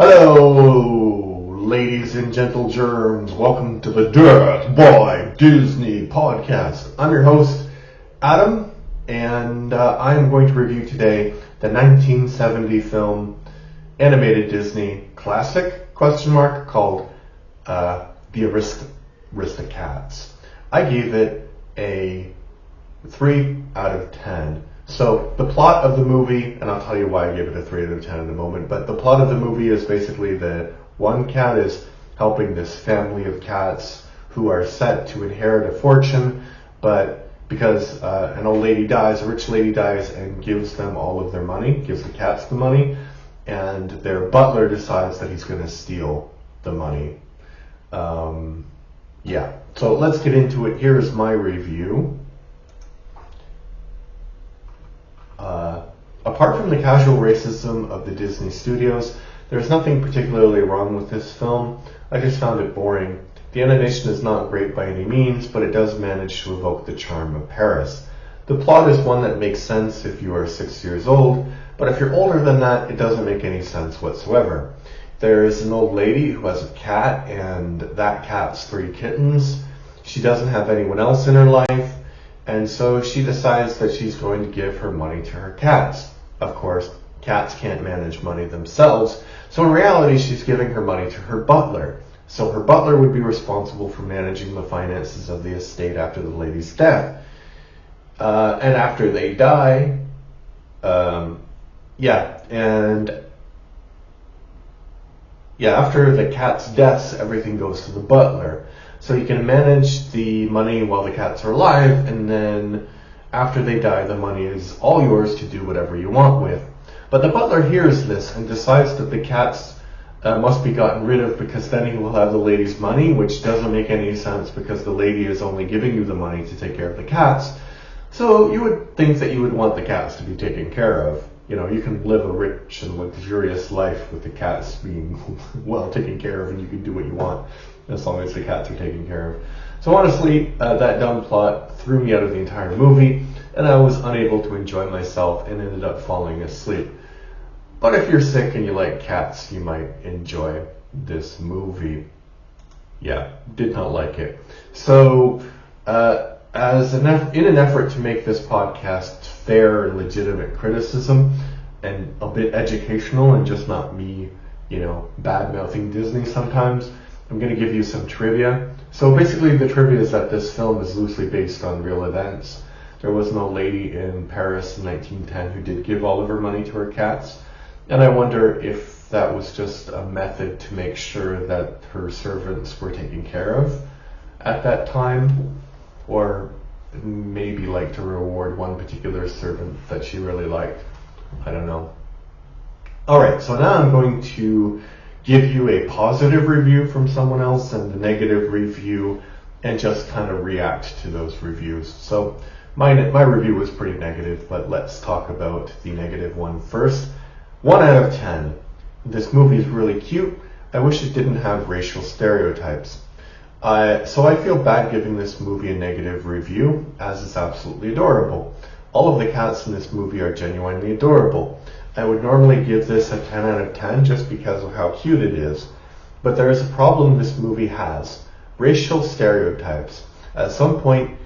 Hello, ladies and gentle germs. Welcome to the Dirt by Disney podcast. I'm your host, Adam, and I'm going to review today the 1970 film animated Disney classic, called The Aristocats. I gave it a 3 out of 10. So the plot of the movie, and I'll tell you why I gave it a 3 out of 10 in a moment, but the plot of the movie is basically that one cat is helping this family of cats who are set to inherit a fortune, but because an old lady dies, a rich lady dies, and gives them all of their money, gives the cats the money, and their butler decides that he's going to steal the money. So let's get into it. Here's my review. Apart from the casual racism of the Disney studios, there's nothing particularly wrong with this film. I just found it boring. The animation is not great by any means, but it does manage to evoke the charm of Paris. The plot is one that makes sense if you are 6 years old, but if you're older than that, it doesn't make any sense whatsoever. There's an old lady who has a cat, and that cat's 3 kittens. She doesn't have anyone else in her life, and so she decides that she's going to give her money to her cats. Of course, cats can't manage money themselves, so in reality she's giving her money to her butler. So her butler would be responsible for managing the finances of the estate after the lady's death. And after they die, after the cat's deaths, everything goes to the butler. So you can manage the money while the cats are alive, and then after they die, the money is all yours to do whatever you want with. But the butler hears this and decides that the cats must be gotten rid of, because then he will have the lady's money, which doesn't make any sense because the lady is only giving you the money to take care of the cats. So you would think that you would want the cats to be taken care of. You know, you can live a rich and luxurious life with the cats being well taken care of, and you can do what you want as long as the cats are taken care of. So honestly, that dumb plot threw me out of the entire movie, and I was unable to enjoy myself and ended up falling asleep. But if you're sick and you like cats, you might enjoy this movie. Yeah, did not like it. So, in an effort to make this podcast fair and legitimate criticism and a bit educational and just not me, bad-mouthing Disney sometimes, I'm going to give you some trivia. So basically the trivia is that this film is loosely based on real events. There was an old lady in Paris in 1910 who did give all of her money to her cats, and I wonder if that was just a method to make sure that her servants were taken care of at that time, or maybe like to reward one particular servant that she really liked. I don't know. Alright, so now I'm going to give you a positive review from someone else and a negative review, and just kind of react to those reviews. So my review was pretty negative, but let's talk about the negative one first. 1 out of 10. This movie is really cute. I wish it didn't have racial stereotypes. So I feel bad giving this movie a negative review, as it's absolutely adorable. All of the cats in this movie are genuinely adorable. I would normally give this a 10 out of 10 just because of how cute it is. But there is a problem this movie has. Racial stereotypes. At some points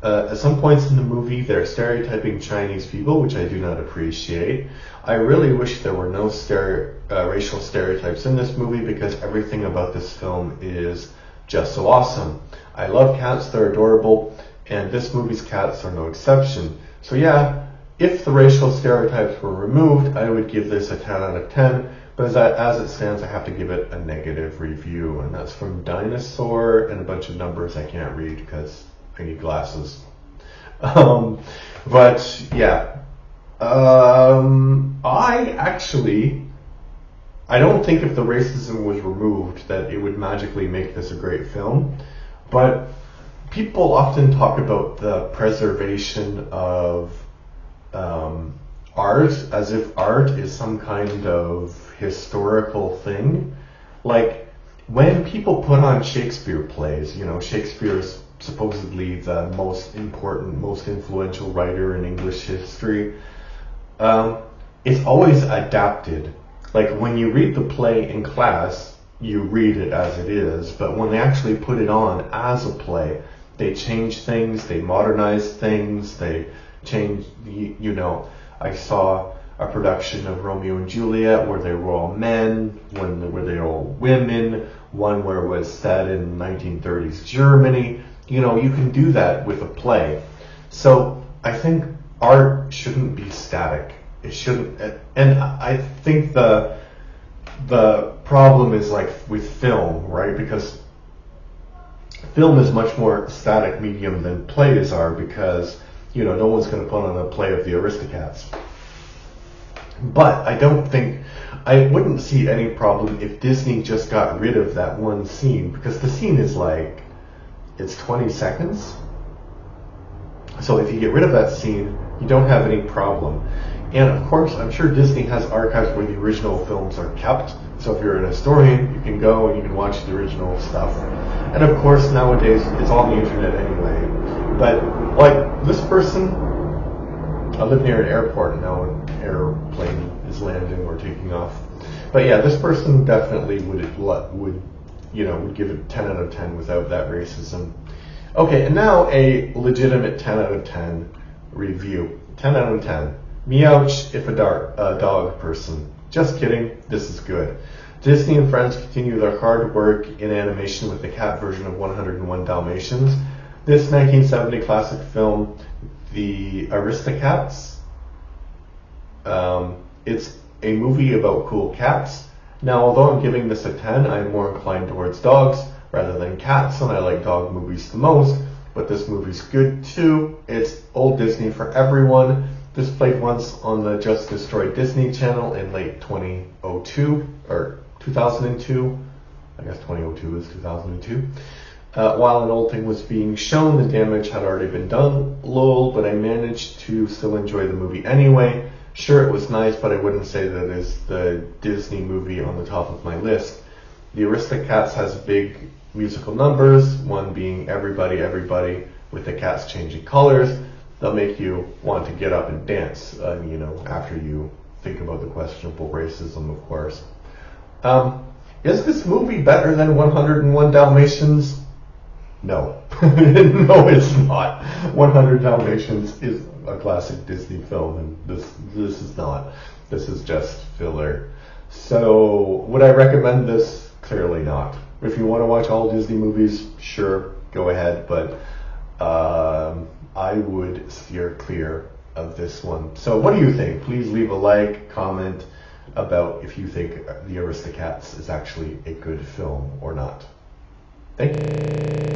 in the movie, they're stereotyping Chinese people, which I do not appreciate. I really wish there were no racial stereotypes in this movie, because everything about this film is just so awesome. I love cats, they're adorable, and this movie's cats are no exception. So yeah, if the racial stereotypes were removed, I would give this a 10 out of 10, but as it stands, I have to give it a negative review, and that's from Dinosaur and a bunch of numbers I can't read because I need glasses. I don't think if the racism was removed that it would magically make this a great film, but people often talk about the preservation of art as if art is some kind of historical thing. Like, when people put on Shakespeare plays, Shakespeare's supposedly the most important, most influential writer in English history, it's always adapted. Like when you read the play in class, you read it as it is, but when they actually put it on as a play, they change things, they modernize things, they change, I saw a production of Romeo and Juliet where they were all men, where they were all women, one where it was set in 1930s Germany. You can do that with a play. So I think art shouldn't be static. It shouldn't, and I think the problem is like with film, right? Because film is much more static medium than plays are, because no one's going to put on a play of the Aristocats. But I wouldn't see any problem if Disney just got rid of that one scene, because the scene is like, it's 20 seconds. So if you get rid of that scene, you don't have any problem. And of course, I'm sure Disney has archives where the original films are kept. So if you're an historian, you can go and you can watch the original stuff. And of course, nowadays, it's on the internet anyway. But like this person, I live near an airport and now an airplane is landing or taking off. But yeah, this person definitely would give it 10 out of 10 without that racism. Okay, and now a legitimate 10 out of 10 review. 10 out of 10. Meouch if a dog person. Just kidding, this is good. Disney and Friends continue their hard work in animation with the cat version of 101 Dalmatians. This 1970 classic film, The Aristocats, it's a movie about cool cats. Now, although I'm giving this a 10, I'm more inclined towards dogs rather than cats, and I like dog movies the most, but this movie's good too. It's old Disney for everyone. This played once on the Just Destroyed Disney Channel in late 2002, or 2002. I guess 2002 is 2002. While an old thing was being shown, the damage had already been done, lol, but I managed to still enjoy the movie anyway. Sure, it was nice, but I wouldn't say that it is the Disney movie on the top of my list. The Aristocats has big musical numbers, one being Everybody, Everybody, with the cats changing colors. They'll make you want to get up and dance, after you think about the questionable racism, of course. Is this movie better than 101 Dalmatians? No. No, it's not. 100 Dalmatians is a classic Disney film, and this is not. This is just filler. So, would I recommend this? Clearly not. If you want to watch all Disney movies, sure, go ahead, but I would steer clear of this one. So what do you think? Please leave a like, comment about if you think The Aristocats is actually a good film or not. Thank you.